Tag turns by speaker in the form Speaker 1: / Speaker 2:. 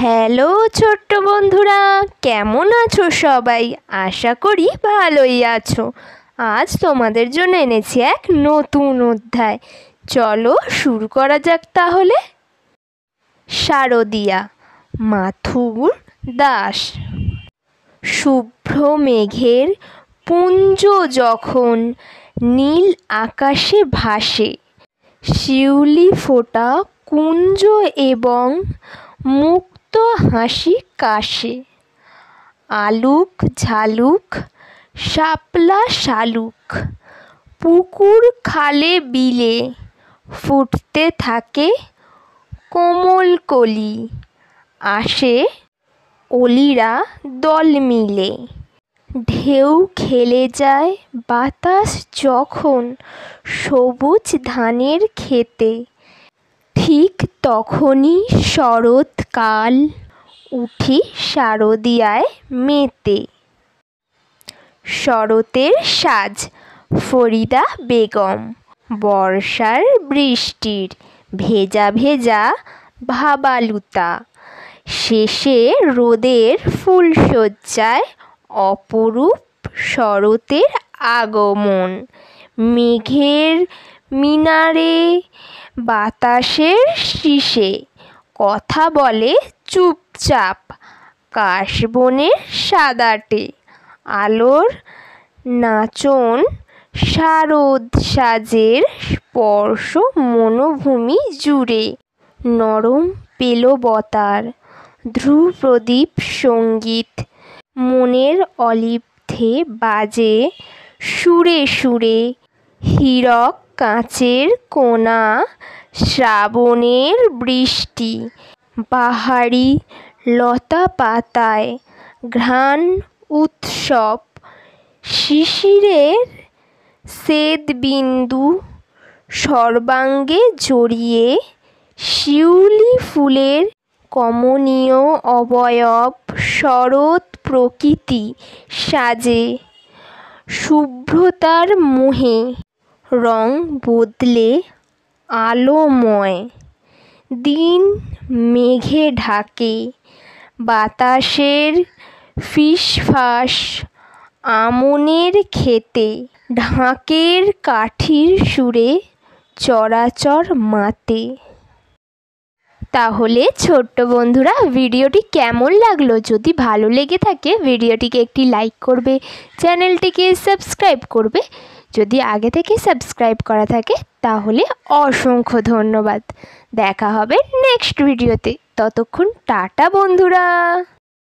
Speaker 1: Hello ছোট্ট বন্ধুরা, কেমন আছো সবাই? আশা করি ভালোই আছো। আজ তোমাদের জন্য এনেছি এক নতুন অধ্যায়। চলো শুরু করা যাক তাহলে। শারদিয়া, মাথুর দাস। শুভ্র মেঘের পুঞ্জ যখন নীল আকাশে ভাসে, শিউলি ফোটা কুঞ্জ এবং মুক্ত হাসি কাশে, আলুক ঝালুক শাপলা শালুক, পুকুর খালে বিলে ফুটতে থাকে কোমল কলি, আসে অলিরা দল মিলে, ঢেউ খেলে যায় বাতাস যখন সবুজ ধানের ক্ষেতে, ঠিক তখনই শরৎকাল উঠি শারদিয়ায় মেতে। শরতের সাজ, ফরিদা বেগম। বর্ষার বৃষ্টির ভেজা ভেজা ভাবালুতা, শেষে রোদের ফুলশয্যায় অপরূপ শরতের আগমন। মেঘের মিনারে বাতাসের শিসে কথা বলে চুপচাপ কাশবনের সাদাটে, আলোর নাচন শারদ সাজের স্পর্শ মনোভূমি জুড়ে, নরম পেলবতার ধ্রুপ্রদীপ সঙ্গীত মনের অলিপ্তে বাজে সুরে সুরে, হীরক কাঁচের কোনা শ্রাবণের বৃষ্টি, বাহারি লতা পাতায় ঘ্রাণ উৎসব, শিশিরের স্বেদবিন্দু সর্বাঙ্গে জড়িয়ে, শিউলি ফুলের কমনীয় অবয়ব শরৎ প্রকৃতি সাজে, শুভ্রতার মোহে রং বদলে আলোময়, দিন মেঘে ঢাকে বাতাসের ফিসফাস, আমনের ক্ষেতে ঢাকের কাঠির সুরে চরাচর মাতে। তাহলে ছোট্ট বন্ধুরা, ভিডিওটি কেমন লাগলো? যদি ভালো লেগে থাকে ভিডিওটিকে একটি লাইক করবে, চ্যানেলটিকে সাবস্ক্রাইব করবে। যদি আগে থেকে সাবস্ক্রাইব করা থাকে তাহলে অসংখ্য ধন্যবাদ। দেখা হবে নেক্সট ভিডিওতে। ততক্ষণ টাটা বন্ধুরা।